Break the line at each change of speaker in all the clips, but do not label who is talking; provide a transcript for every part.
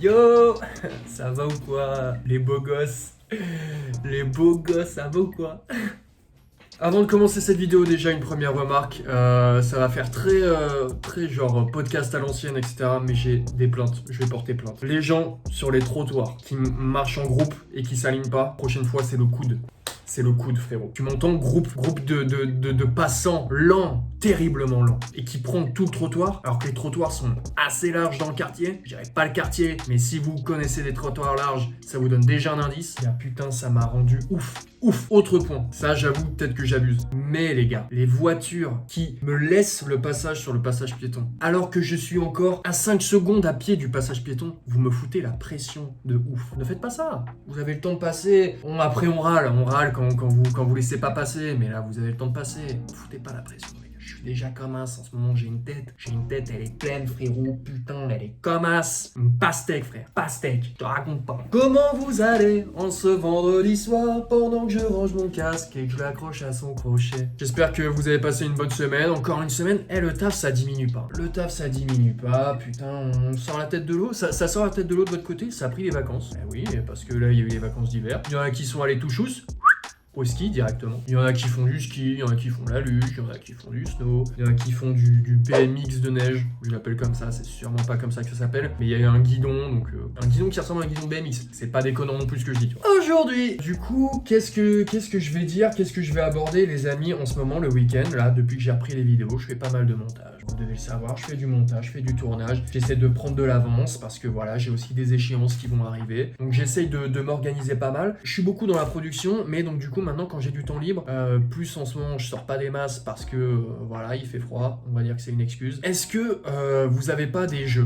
Yo, ça va ou quoi? Les beaux gosses. Les beaux gosses, ça va ou quoi? Avant de commencer cette vidéo, déjà une première remarque. Ça va faire très genre podcast à l'ancienne, etc. Mais j'ai des plaintes. Je vais porter plainte. Les gens sur les trottoirs qui marchent en groupe et qui s'alignent pas, prochaine fois, c'est le coude. C'est le coude, frérot. Tu m'entends? Groupe de passants lents, terriblement lents, et qui prennent tout le trottoir, alors que les trottoirs sont assez larges dans le quartier. Je dirais pas le quartier, mais si vous connaissez des trottoirs larges, ça vous donne déjà un indice. Et putain, ça m'a rendu ouf. Autre point, ça j'avoue peut-être que j'abuse. Mais les gars, les voitures qui me laissent le passage sur le passage piéton, alors que je suis encore à 5 secondes à pied du passage piéton, vous me foutez la pression de ouf. Ne faites pas ça. Vous avez le temps de passer. Bon, après on râle quand vous laissez pas passer, mais là vous avez le temps de passer. Ne foutez pas la pression, les gars. Je suis déjà comme as en ce moment, j'ai une tête, elle est pleine, frérot, putain, elle est comme as. Une pastèque, frère, pastèque, je te raconte pas. Comment vous allez en ce vendredi soir pendant que je range mon casque et que je l'accroche à son crochet? J'espère que vous avez passé une bonne semaine, encore une semaine. Le taf ça diminue pas. Putain, on sort la tête de l'eau, ça sort la tête de l'eau de votre côté, ça a pris les vacances. Eh oui, parce que là il y a eu les vacances d'hiver. Il y en a qui sont allés tout chousse au ski directement. Il y en a qui font du ski, il y en a qui font de la luge, il y en a qui font du snow, il y en a qui font du BMX de neige, je l'appelle comme ça, c'est sûrement pas comme ça que ça s'appelle, mais il y a un guidon, donc un guidon qui ressemble à un guidon de BMX, c'est pas déconnant non plus ce que je dis. Aujourd'hui, du coup, qu'est-ce que je vais dire, qu'est-ce que je vais aborder les amis en ce moment, le week-end, là, depuis que j'ai repris les vidéos, je fais pas mal de montage, vous devez le savoir, je fais du montage, je fais du tournage, j'essaie de prendre de l'avance, parce que voilà, j'ai aussi des échéances qui vont arriver, donc j'essaye de m'organiser pas mal, je suis beaucoup dans la production, mais donc du coup, maintenant, quand j'ai du temps libre, plus en ce moment je sors pas des masses parce que voilà, il fait froid, on va dire que c'est une excuse. Est-ce que vous avez pas des jeux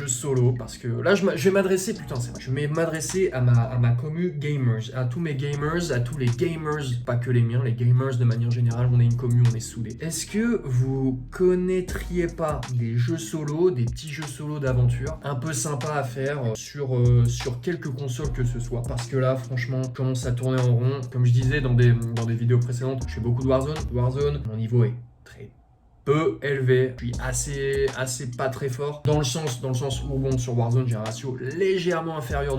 solo? Parce que là je vais m'adresser, putain c'est vrai, je vais m'adresser à ma commu gamers, à tous mes gamers, à tous les gamers, pas que les miens, les gamers de manière générale, on est une commu, on est soudés. Est-ce que vous connaîtriez pas des jeux solo, des petits jeux solo d'aventure un peu sympas à faire sur quelques consoles que ce soit? Parce que là franchement, je commence à tourner en rond, comme je disais dans des vidéos précédentes, je fais beaucoup de Warzone, mon niveau est très peu élevé, je suis assez pas très fort, dans le sens où bon, sur Warzone j'ai un ratio légèrement inférieur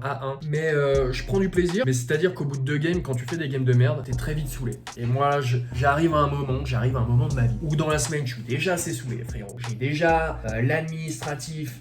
à 1, mais je prends du plaisir, mais c'est à dire qu'au bout de 2 games, quand tu fais des games de merde, t'es très vite saoulé, et moi j'arrive à un moment de ma vie, où dans la semaine je suis déjà assez saoulé, frérot, j'ai déjà l'administratif.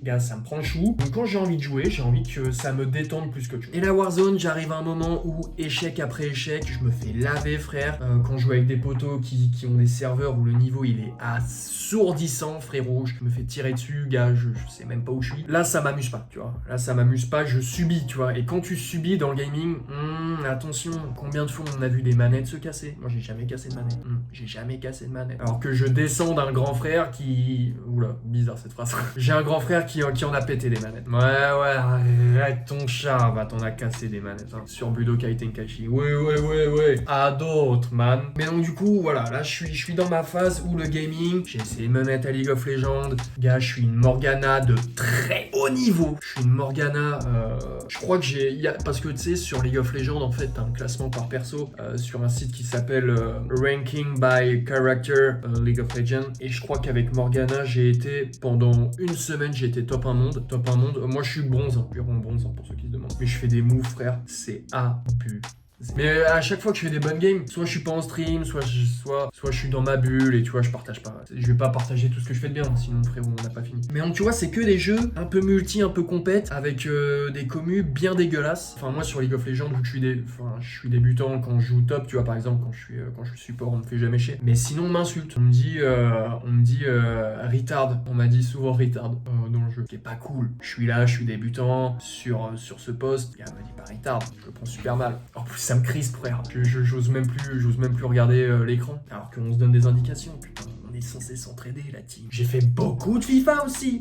Gars, ça me prend le chou. Donc quand j'ai envie de jouer, j'ai envie que ça me détende plus que tout. Et la Warzone, j'arrive à un moment où, échec après échec, je me fais laver, frère. Quand je joue avec des potos qui ont des serveurs où le niveau il est assourdissant, frérot, je me fais tirer dessus, gars, je sais même pas où je suis. Là, ça m'amuse pas, tu vois. Là, ça m'amuse pas, je subis, tu vois. Et quand tu subis dans le gaming, attention, combien de fois on a vu des manettes se casser? Moi, j'ai jamais cassé de manette. J'ai jamais cassé de manette. Alors que je descends d'un grand frère qui... Oula, bizarre cette phrase. J'ai un grand frère qui en a pété des manettes. Ouais, arrête ton chat, va t'en a cassé des manettes. Hein. Sur Budokai Tenkaichi. Ouais. À d'autres, man. Mais donc, du coup, voilà, là, je suis dans ma phase où le gaming, j'ai essayé de me mettre à League of Legends. Gars, je suis une Morgana de très haut niveau. Je suis une Morgana, je crois que parce que tu sais, sur League of Legends, en fait, t'as un classement par perso sur un site qui s'appelle Ranking by Character League of Legends. Et je crois qu'avec Morgana, j'ai été pendant une semaine, j'ai été top 1 monde. Moi, je suis bronze, purement bronze, pour ceux qui se demandent. Mais je fais des moves, frère, c'est abusé. Mais à chaque fois que je fais des bonnes games, soit je suis pas en stream, soit je suis dans ma bulle et tu vois, je partage pas. Je vais pas partager tout ce que je fais de bien, sinon frérot, on n'a pas fini. Mais donc tu vois, c'est que des jeux un peu multi, un peu compète, avec des commus bien dégueulasses. Enfin, moi sur League of Legends, vu que je suis débutant, quand je joue top, tu vois, par exemple, quand je suis support, on me fait jamais chier. Mais sinon, on m'insulte. On me dit retard. On m'a dit souvent retard dans le jeu. Qui est pas cool. Je suis là, je suis débutant sur ce poste. Le gars m'a dit pas retard. Je le prends super mal. En plus, ça me crispe, frère. J'ose même plus regarder l'écran. Alors qu'on se donne des indications, putain. On est censé s'entraider, la team. J'ai fait beaucoup de FIFA aussi.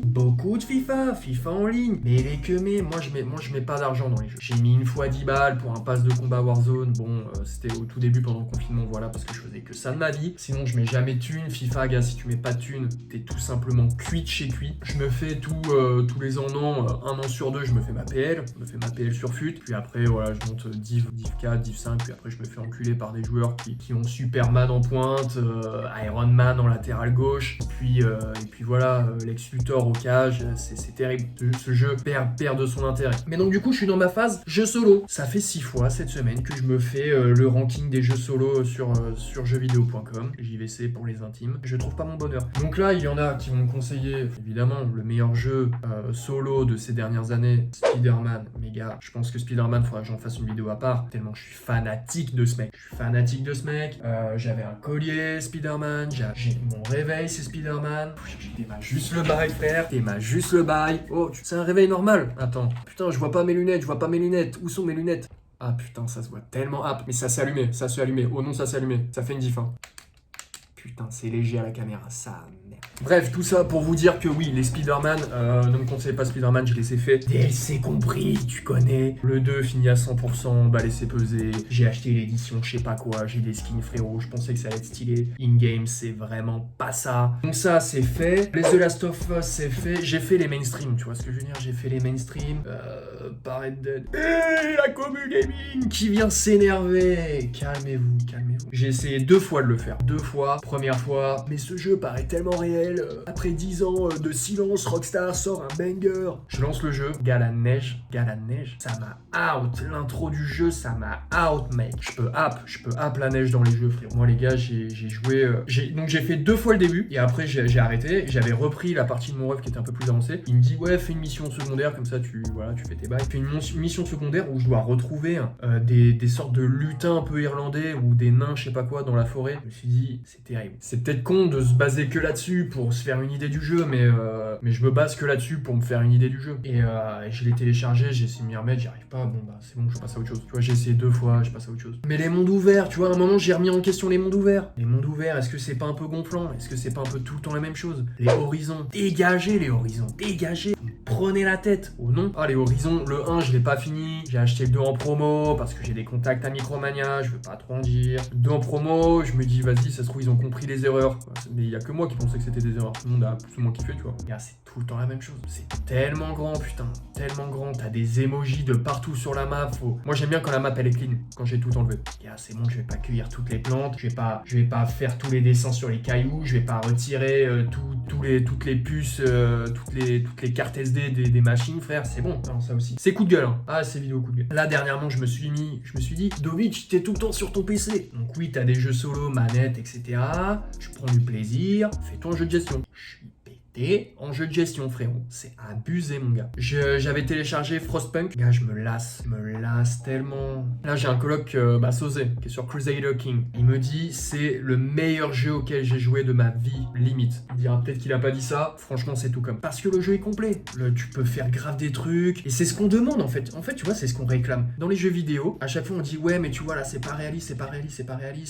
FIFA en ligne. Mais les queumés, moi je mets pas d'argent dans les jeux. J'ai mis une fois 10 balles pour un pass de combat Warzone. Bon, c'était au tout début pendant le confinement, voilà, parce que je faisais que ça de ma vie. Sinon, je mets jamais de thunes. FIFA, gars, si tu mets pas de thunes, t'es tout simplement cuit de chez cuit. Je me fais tous les ans, un an sur deux, je me fais ma PL. Je me fais ma PL sur FUT. Puis après, voilà, je monte div 4, Div 5, puis après je me fais enculer par des joueurs qui ont Superman en pointe, Iron Man en latéral gauche, et puis voilà, Lex Luthor au cage, c'est terrible. Ce jeu perd de son intérêt. Mais donc du coup, je suis dans ma phase jeu solo. Ça fait 6 fois cette semaine que je me fais le ranking des jeux solo sur jeuxvideo.com, JVC pour les intimes. Je trouve pas mon bonheur. Donc là, il y en a qui vont me conseiller, évidemment, le meilleur jeu solo de ces dernières années, Spider-Man. Mais gars, je pense que Spider-Man, faudra que j'en fasse une vidéo à part, tellement je suis fanatique de ce mec. J'avais un collier Spider-Man, j'ai mon réveil, c'est Spider-Man. T'es juste le bail, frère. T'es juste le bail. Oh, c'est un réveil normal. Attends. Putain, je vois pas mes lunettes. Où sont mes lunettes? Ah putain, ça se voit tellement. Ah, mais ça s'est allumé. Oh non, ça s'est allumé. Ça fait une diff, hein. Putain, c'est léger à la caméra, ça, merde. Bref, tout ça pour vous dire que oui, les Spider-Man, ne me conseillez pas Spider-Man, je les ai fait. DLC compris, tu connais. Le 2 fini à 100%, bah laissez peser. J'ai acheté l'édition, je sais pas quoi, j'ai des skins frérot, je pensais que ça allait être stylé. In-game, c'est vraiment pas ça. Donc ça, c'est fait. Les The Last of Us, c'est fait. J'ai fait les mainstream, tu vois ce que je veux dire? J'ai fait les mainstream. Par Red Dead. Et la commu gaming qui vient s'énerver. Calmez-vous. J'ai essayé 2 fois de le faire. 2 fois. Première fois, mais ce jeu paraît tellement réel. Après 10 ans de silence, Rockstar sort un banger. Je lance le jeu. Gars la neige, ça m'a out. L'intro du jeu, ça m'a out, mec. Je peux app la neige dans les jeux, frère. Moi, les gars, j'ai joué. Donc, j'ai fait 2 fois le début et après, j'ai arrêté. J'avais repris la partie de mon rêve qui était un peu plus avancée. Il me dit, ouais, fais une mission secondaire, comme ça, tu fais tes bails. Fais une mission secondaire où je dois retrouver des sortes de lutins un peu irlandais ou des nains, je sais pas quoi, dans la forêt. Je me suis dit, c'est terrible. C'est peut-être con de se baser que là-dessus pour se faire une idée du jeu, mais je me base que là-dessus pour me faire une idée du jeu. Et je l'ai téléchargé, j'ai essayé de m'y remettre, j'y arrive pas, bon bah c'est bon, je passe à autre chose. Tu vois, j'ai essayé 2 fois, je passe à autre chose. Mais les mondes ouverts, tu vois, à un moment j'ai remis en question les mondes ouverts. Les mondes ouverts, est-ce que c'est pas un peu gonflant? Est-ce que c'est pas un peu tout le temps la même chose? Les horizons, dégagez les horizons, dégagez. Prenez la tête. Oh non. Ah, les horizons, le 1, je l'ai pas fini. J'ai acheté le 2 en promo parce que j'ai des contacts à Micromania, je veux pas trop en dire. 2 en promo, je me dis, vas-y, ça se trouve, ils ont compris les erreurs. Mais il y a que moi qui pensais que c'était des erreurs. Tout le monde a plus ou moins kiffé, tu vois. Et c'est tout le temps la même chose. C'est tellement grand, putain. Tellement grand. T'as des emojis de partout sur la map. Moi, j'aime bien quand la map, elle est clean. Quand j'ai tout enlevé. Et c'est bon, je vais pas cueillir toutes les plantes. Je vais pas faire tous les dessins sur les cailloux. Je vais pas retirer toutes les puces, toutes les cartes SD des machines, frère. C'est bon. Non, ça aussi. C'est coup de gueule, hein. Ah, c'est vidéo coup de gueule. Là, dernièrement, je me suis dit, Dovich, t'es tout le temps sur ton PC. Donc oui, t'as des jeux solo, manette, etc. Je prends du plaisir. Fais-toi un jeu de gestion. Je suis pété en jeu de gestion, frérot. C'est abusé, mon gars. J'avais téléchargé Frostpunk. Gars, je me lasse tellement. Là, j'ai un coloc, Sosé, qui est sur Crusader King. Il me dit, c'est le meilleur jeu auquel j'ai joué de ma vie, limite. Il dira peut-être qu'il a pas dit ça. Franchement, c'est tout comme. Parce que le jeu est complet. Tu peux faire grave des trucs. Et c'est ce qu'on demande, en fait. En fait, tu vois, c'est ce qu'on réclame. Dans les jeux vidéo, à chaque fois, on dit, ouais, mais tu vois, là, c'est pas réaliste.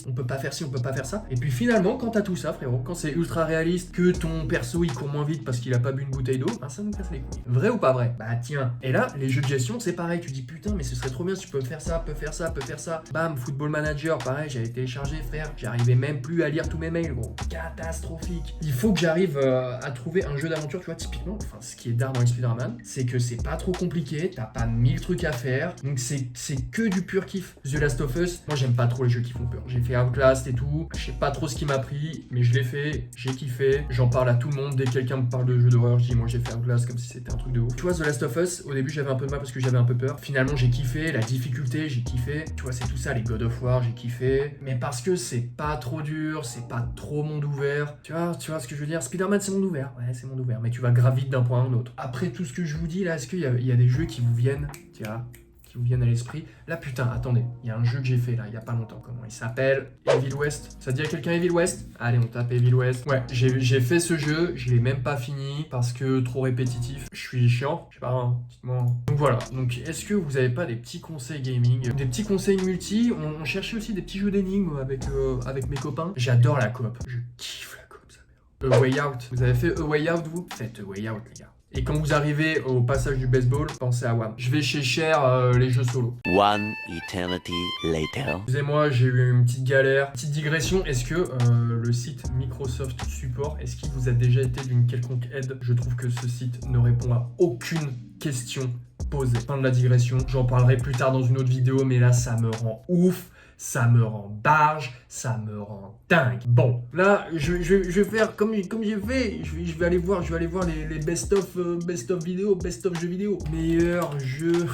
On peut pas faire ci, on peut pas faire ça. Et puis finalement, quand t'as tout ça, frérot, quand c'est ultra réaliste, que ton perso, il court moins vite parce qu'il a pas bu une bouteille d'eau, ça nous casse les couilles. Vrai ou pas vrai? Bah tiens. Et là, les jeux de gestion, c'est pareil. Tu dis putain, mais ce serait trop bien si tu peux faire ça, Bam, Football Manager, pareil, j'avais téléchargé, frère. J'arrivais même plus à lire tous mes mails, gros. Catastrophique. Il faut que j'arrive à trouver un jeu d'aventure, tu vois, typiquement. Enfin, ce qui est d'art dans les Spider-Man, c'est que c'est pas trop compliqué, t'as pas 1000 trucs à faire. Donc c'est que du pur kiff. The Last of Us, moi j'aime pas trop les jeux qui font peur. J'ai fait Outlast et tout. Je sais pas trop ce qui m'a pris, mais je l'ai fait, j'ai kiffé. J'en parle à tout le monde. Dès que quelqu'un me parle de jeux d'horreur, je dis moi j'ai fait Outlast comme si c'était un truc de ouf. Tu vois, The Last of Us, au début j'avais un peu de mal parce que j'avais un peu peur. Finalement j'ai kiffé, la difficulté j'ai kiffé. Tu vois, c'est tout ça, les God of War j'ai kiffé. Mais parce que c'est pas trop dur, c'est pas trop monde ouvert. Tu vois ce que je veux dire? Spider-Man c'est monde ouvert, ouais c'est monde ouvert, mais tu vas grave vite d'un point à un autre. Après tout ce que je vous dis là, est-ce qu'il y a des jeux qui vous viennent, tu vois, qui vous viennent à l'esprit? Là putain, attendez, il y a un jeu que j'ai fait là, il y a pas longtemps, comment il s'appelle? Evil West. Ça te dit à quelqu'un Evil West? Allez, on tape Evil West. Ouais, j'ai fait ce jeu, je l'ai même pas fini parce que trop répétitif. Je suis chiant, je sais pas, hein, dites-moi. Donc voilà, donc est-ce que vous avez pas des petits conseils gaming, des petits conseils multi? On cherchait aussi des petits jeux d'énigmes avec mes copains. J'adore la coop, je kiffe la coop, ça merde. A Way Out, vous avez fait A Way Out vous? Faites A Way Out les gars. Et quand vous arrivez au passage du baseball, pensez à WAM. Je vais chez Cher les jeux solo.
One eternity later.
Excusez-moi, j'ai eu une petite galère. Petite digression, est-ce que le site Microsoft Support, est-ce qu'il vous a déjà été d'une quelconque aide? Je trouve que ce site ne répond à aucune question poser. Fin de la digression, j'en parlerai plus tard dans une autre vidéo, mais là ça me rend ouf. Ça me rend barge, ça me rend dingue. Bon, là, je vais faire comme j'ai fait. Je vais aller voir les best-of vidéos, best-of jeux vidéo. Meilleur jeu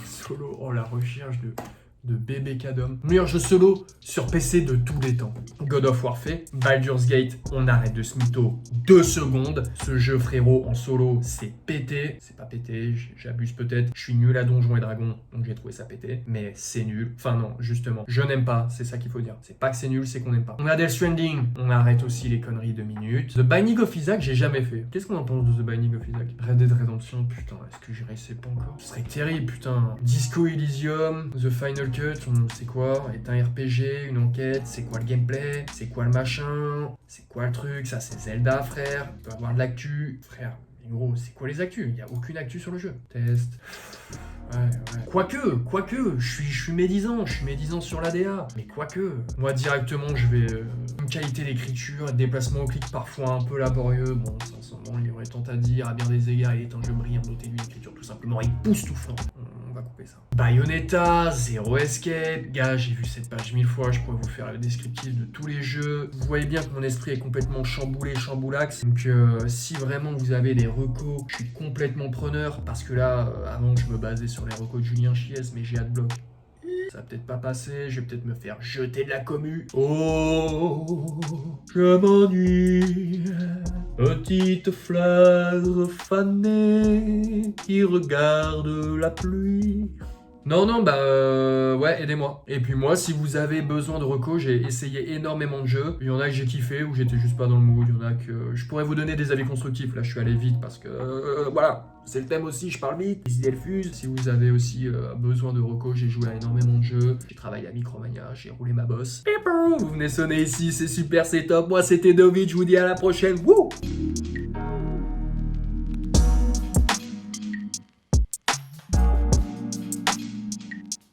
solo. Oh, la recherche de bébé Cadom. Meilleur jeu solo sur PC de tous les temps. God of War fait. Baldur's Gate, on arrête de se mytho 2 secondes. Ce jeu, frérot, en solo, c'est pété. C'est pas pété, j'abuse peut-être. Je suis nul à Donjons et Dragons, donc j'ai trouvé ça pété. Mais c'est nul. Enfin non, justement, je n'aime pas, c'est ça qu'il faut dire. C'est pas que c'est nul, c'est qu'on n'aime pas. On a Death Stranding, on arrête aussi les conneries de minutes. The Binding of Isaac, j'ai jamais fait. Qu'est-ce qu'on en pense de The Binding of Isaac? Red Dead Redemption, putain, est-ce que j'irai c'est pas encore? Ce serait terrible, putain. Disco Elysium, The Final Cut, c'est quoi? Est un RPG, une enquête, c'est quoi le gameplay? C'est quoi le machin? C'est quoi le truc? Ça c'est Zelda, frère. On peut avoir de l'actu. Frère, mais gros, c'est quoi les actus? Il n'y a aucune actu sur le jeu. Test. Ouais. Quoique, je suis médisant sur l'ADA. Mais quoique, moi directement, je vais une qualité d'écriture, déplacement au clic parfois un peu laborieux. Bon, sincèrement, il y aurait tant à dire. À bien des égards, il est un jeu brillant doté d'une écriture tout simplement époustouflante. On va couper ça. Bayonetta, Zero Escape. Gars, j'ai vu cette page 1000 fois. Je pourrais vous faire le descriptif de tous les jeux. Vous voyez bien que mon esprit est complètement chamboulax. Donc, si vraiment vous avez des recos, je suis complètement preneur. Parce que là, avant, je me basais sur les recos de Julien Chies, mais j'ai Adblock. Ça va peut-être pas passer, je vais peut-être me faire jeter de la commu. Oh, je m'ennuie. Petite fleur fanée qui regarde la pluie. Non, ouais, aidez-moi. Et puis moi, si vous avez besoin de recos, j'ai essayé énormément de jeux. Il y en a que j'ai kiffé, où j'étais juste pas dans le mood. Il y en a que je pourrais vous donner des avis constructifs. Là, je suis allé vite parce que, voilà. C'est le thème aussi, je parle vite, les idées elles fusent. Si vous avez aussi besoin de recos, j'ai joué à énormément de jeux. J'ai travaillé à Micromania, j'ai roulé ma bosse. Vous venez sonner ici, c'est super, c'est top. Moi, c'était Dovid, je vous dis à la prochaine. Wouh!